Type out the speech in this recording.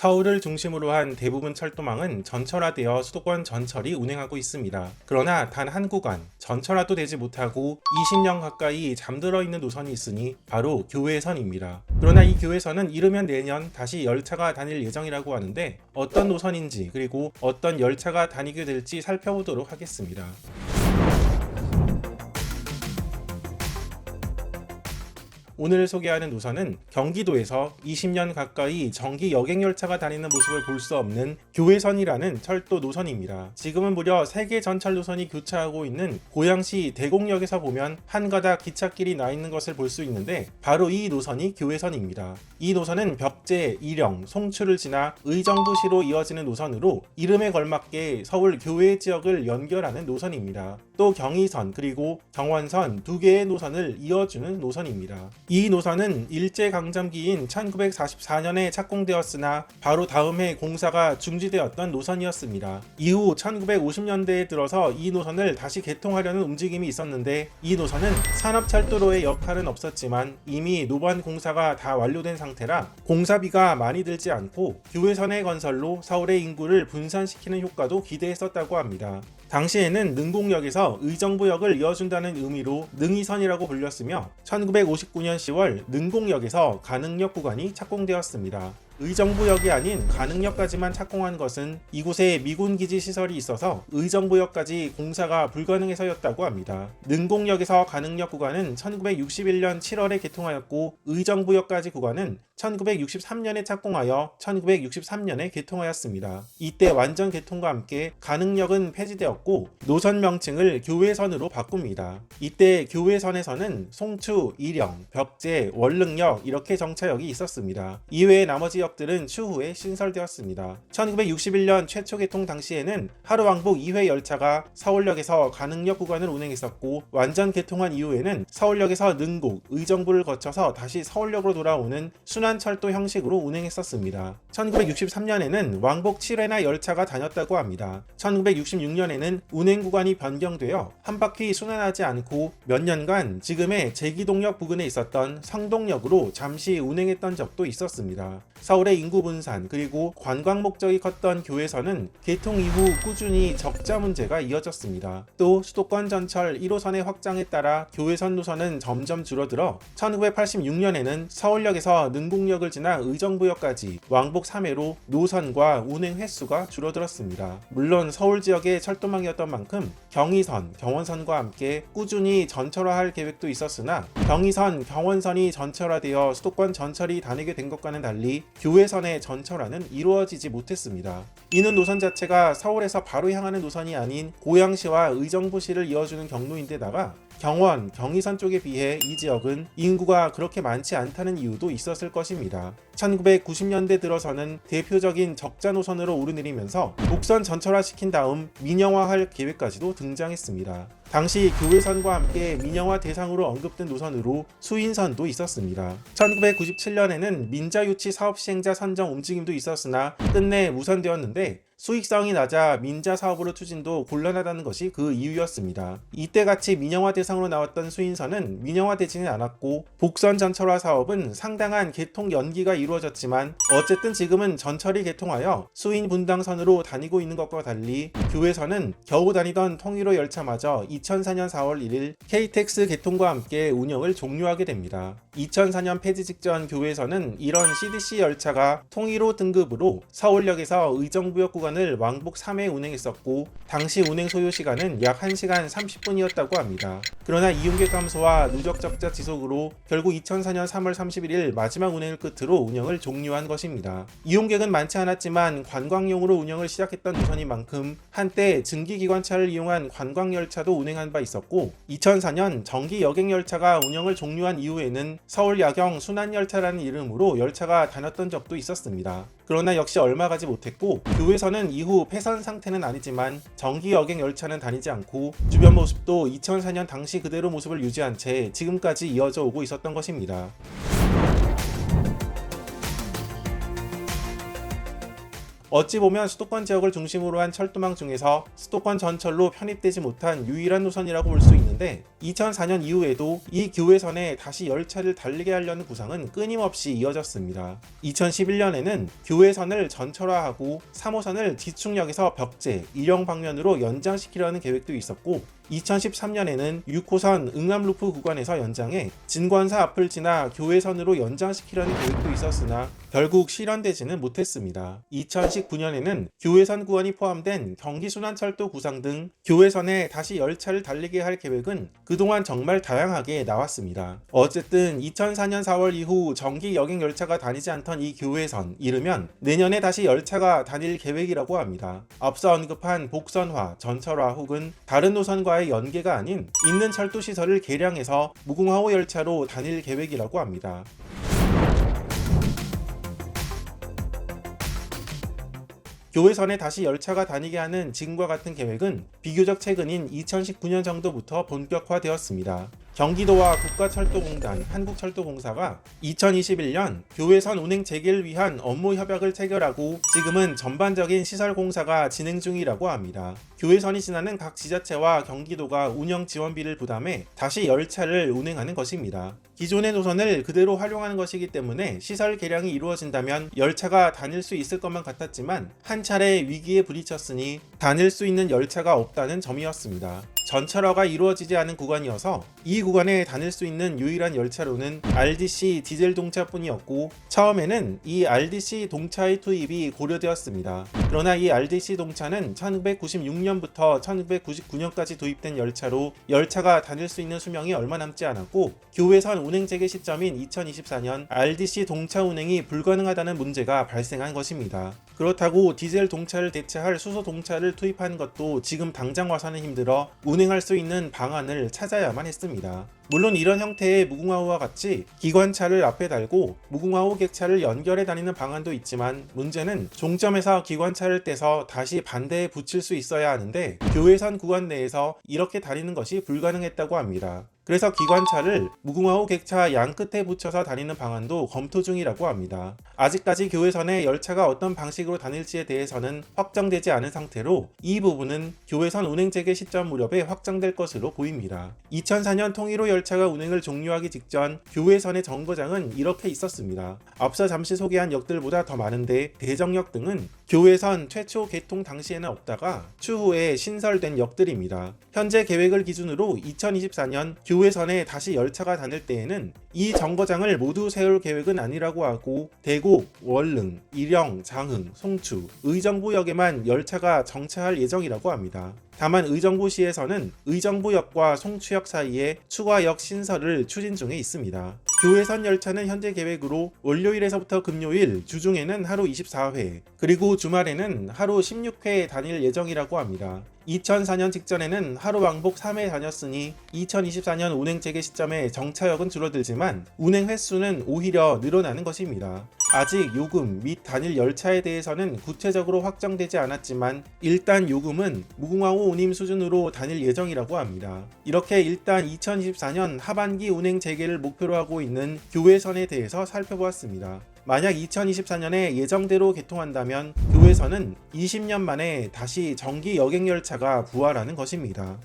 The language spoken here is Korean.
서울을 중심으로 한 대부분 철도망은 전철화되어 수도권 전철이 운행하고 있습니다. 그러나 단 한 구간, 전철화도 되지 못하고 20년 가까이 잠들어 있는 노선이 있으니 바로 교외선입니다. 그러나 이 교외선은 이르면 내년 다시 열차가 다닐 예정이라고 하는데 어떤 노선인지 그리고 어떤 열차가 다니게 될지 살펴보도록 하겠습니다. 오늘 소개하는 노선은 경기도에서 20년 가까이 정기 여객열차가 다니는 모습을 볼 수 없는 교외선이라는 철도 노선입니다. 지금은 무려 3개 전철 노선이 교차하고 있는 고양시 대곡역에서 보면 한 가닥 기찻길이 나 있는 것을 볼 수 있는데 바로 이 노선이 교외선입니다. 이 노선은 벽제, 일영, 송추를 지나 의정부시로 이어지는 노선으로 이름에 걸맞게 서울 교외 지역을 연결하는 노선입니다. 또 경의선 그리고 경원선 2개의 노선을 이어주는 노선입니다. 이 노선은 일제강점기인 1944년에 착공되었으나 바로 다음 해 공사가 중지되었던 노선이었습니다. 이후 1950년대에 들어서 이 노선을 다시 개통하려는 움직임이 있었는데 이 노선은 산업철도로의 역할은 없었지만 이미 노반 공사가 다 완료된 상태라 공사비가 많이 들지 않고 교외선의 건설로 서울의 인구를 분산시키는 효과도 기대했었다고 합니다. 당시에는 능곡역에서 의정부역을 이어준다는 의미로 능의선이라고 불렸으며 1959년 10월 능곡역에서 가능역 구간이 착공되었습니다. 의정부역이 아닌 가능역까지만 착공한 것은 이곳에 미군기지 시설이 있어서 의정부역까지 공사가 불가능해서였다고 합니다. 능곡역에서 가능역 구간은 1961년 7월에 개통하였고 의정부역까지 구간은 1963년에 착공하여 1963년에 개통하였습니다. 이때 완전 개통과 함께 가능역은 폐지되었고 노선 명칭을 교외선으로 바꿉니다. 이때 교외선에서는 송추, 일영, 벽제, 월릉역 이렇게 정차역이 있었습니다. 이외에 나머지 역들은 추후에 신설되었습니다. 1961년 최초 개통 당시에는 하루 왕복 2회 열차가 서울역에서 가능역 구간을 운행했었고 완전 개통한 이후에는 서울역에서 능곡, 의정부를 거쳐서 다시 서울역으로 돌아오는 순환철도 형식으로 운행했었습니다. 1963년에는 왕복 7회나 열차가 다녔다고 합니다. 1966년에는 운행 구간이 변경되어 한 바퀴 순환하지 않고 몇 년간 지금의 제기동역 부근에 있었던 성동역으로 잠시 운행했던 적도 있었습니다. 서울의 인구 분산 그리고 관광 목적이 컸던 교외선은 개통 이후 꾸준히 적자 문제가 이어졌습니다. 또 수도권 전철 1호선의 확장에 따라 교외선 노선은 점점 줄어들어 1986년에는 서울역에서 능곡역을 지나 의정부역까지 왕복 3회로 노선과 운행 횟수가 줄어들었습니다. 물론 서울 지역의 철도망이었던 만큼 경의선, 경원선과 함께 꾸준히 전철화할 계획도 있었으나 경의선, 경원선이 전철화되어 수도권 전철이 다니게 된 것과는 달리 교외선의 전철화는 이루어지지 못했습니다. 이는 노선 자체가 서울에서 바로 향하는 노선이 아닌 고양시와 의정부시를 이어주는 경로인데다가 경원, 경의선 쪽에 비해 이 지역은 인구가 그렇게 많지 않다는 이유도 있었을 것입니다. 1990년대 들어서는 대표적인 적자 노선으로 오르내리면서 복선 전철화시킨 다음 민영화할 계획까지도 등장했습니다. 당시 교외선과 함께 민영화 대상으로 언급된 노선으로 수인선도 있었습니다. 1997년에는 민자유치 사업 시행자 선정 움직임도 있었으나 끝내 무산되었는데 수익성이 낮아 민자 사업으로 추진도 곤란하다는 것이 그 이유였습니다. 이때같이 민영화 대상으로 나왔던 수인선은 민영화되지는 않았고 복선 전철화 사업은 상당한 개통 연기가 이루어졌지만 어쨌든 지금은 전철이 개통하여 수인 분당선으로 다니고 있는 것과 달리 교외선은 겨우 다니던 통일호 열차마저 2004년 4월 1일 KTX 개통과 함께 운영을 종료하게 됩니다. 2004년 폐지 직전 교외선은 이런 CDC 열차가 통일호 등급으로 서울역에서 의정부역 구간을 왕복 3회 운행했었고 당시 운행 소요 시간은 약 1시간 30분이었다고 합니다. 그러나 이용객 감소와 누적 적자 지속으로 결국 2004년 3월 31일 마지막 운행을 끝으로 운영을 종료한 것입니다. 이용객은 많지 않았지만 관광용으로 운영을 시작했던 노선인 만큼 한때 증기기관차를 이용한 관광열차도 운행한 바 있었고 2004년 정기 여객열차가 운영을 종료한 이후에는 서울야경 순환열차라는 이름으로 열차가 다녔던 적도 있었습니다. 그러나 역시 얼마 가지 못했고 교외선은 이후 폐선 상태는 아니지만 정기 여객 열차는 다니지 않고 주변 모습도 2004년 당시 그대로 모습을 유지한 채 지금까지 이어져 오고 있었던 것입니다. 어찌 보면 수도권 지역을 중심으로 한 철도망 중에서 수도권 전철로 편입되지 못한 유일한 노선이라고 볼 수 있는데 2004년 이후에도 이 교외선에 다시 열차를 달리게 하려는 구상은 끊임없이 이어졌습니다. 2011년에는 교외선을 전철화하고 3호선을 지축역에서 벽제, 일영 방면으로 연장시키려는 계획도 있었고 2013년에는 6호선 응암루프 구간에서 연장해 진권사 앞을 지나 교외선으로 연장시키려는 계획도 있었으나 결국 실현되지는 못했습니다. 2019년에는 교외선 구간이 포함된 경기순환철도 구상 등 교외선에 다시 열차를 달리게 할 계획은 그동안 정말 다양하게 나왔습니다. 어쨌든 2004년 4월 이후 정기 여객 열차가 다니지 않던 이 교외선, 이르면 내년에 다시 열차가 다닐 계획이라고 합니다. 앞서 언급한 복선화, 전철화 혹은 다른 노선과의 연계가 아닌 있는 철도 시설을 개량해서 무궁화호 열차로 다닐 계획이라고 합니다. 교외선에 다시 열차가 다니게 하는 지금과 같은 계획은 비교적 최근인 2019년 정도부터 본격화되었습니다. 경기도와 국가철도공단, 한국철도공사가 2021년 교외선 운행 재개를 위한 업무 협약을 체결하고 지금은 전반적인 시설 공사가 진행 중이라고 합니다. 교외선이 지나는 각 지자체와 경기도가 운영 지원비를 부담해 다시 열차를 운행하는 것입니다. 기존의 노선을 그대로 활용하는 것이기 때문에 시설 개량이 이루어진다면 열차가 다닐 수 있을 것만 같았지만 한 차례 위기에 부딪혔으니 다닐 수 있는 열차가 없다는 점이었습니다. 전철화가 이루어지지 않은 구간이어서 이 구간에 다닐 수 있는 유일한 열차로는 RDC 디젤 동차뿐이었고 처음에는 이 RDC 동차의 투입이 고려되었습니다. 그러나 이 RDC 동차는 1996년부터 1999년까지 도입된 열차로 열차가 다닐 수 있는 수명이 얼마 남지 않았고 교외선 운행 재개 시점인 2024년 RDC 동차 운행이 불가능하다는 문제가 발생한 것입니다. 그렇다고 디젤 동차를 대체할 수소 동차를 투입하는 것도 지금 당장 와서는 힘들어 운행할 수 있는 방안을 찾아야만 했습니다. 물론 이런 형태의 무궁화호와 같이 기관차를 앞에 달고 무궁화호 객차를 연결해 다니는 방안도 있지만 문제는 종점에서 기관차를 떼서 다시 반대에 붙일 수 있어야 하는데 교외선 구간 내에서 이렇게 다니는 것이 불가능했다고 합니다. 그래서 기관차를 무궁화호 객차 양끝에 붙여서 다니는 방안도 검토 중이라고 합니다. 아직까지 교외선에 열차가 어떤 방식으로 다닐지에 대해서는 확정되지 않은 상태로 이 부분은 교외선 운행 재개 시점 무렵에 확정될 것으로 보입니다. 2004년 통일호 열차가 운행을 종료하기 직전 교외선의 정거장은 이렇게 있었습니다. 앞서 잠시 소개한 역들보다 더 많은데 대정역 등은 교외선 최초 개통 당시에는 없다가 추후에 신설된 역들입니다. 현재 계획을 기준으로 2024년 교외선에 다시 열차가 다닐 때에는 이 정거장을 모두 세울 계획은 아니라고 하고 대곡, 월릉, 일영, 장흥, 송추, 의정부역에만 열차가 정차할 예정이라고 합니다. 다만 의정부시에서는 의정부역과 송추역 사이에 추가역 신설을 추진 중에 있습니다. 교외선 열차는 현재 계획으로 월요일에서부터 금요일, 주중에는 하루 24회, 그리고 주말에는 하루 16회 다닐 예정이라고 합니다. 2004년 직전에는 하루 왕복 3회 다녔으니 2024년 운행 재개 시점에 정차역은 줄어들지만 운행 횟수는 오히려 늘어나는 것입니다. 아직 요금 및 단일 열차에 대해서는 구체적으로 확정되지 않았지만 일단 요금은 무궁화호 운임 수준으로 다닐 예정이라고 합니다. 이렇게 일단 2024년 하반기 운행 재개를 목표로 하고 있는 교외선에 대해서 살펴보았습니다. 만약 2024년에 예정대로 개통한다면 교외선은 20년 만에 다시 정기 여객열차가 부활하는 것입니다.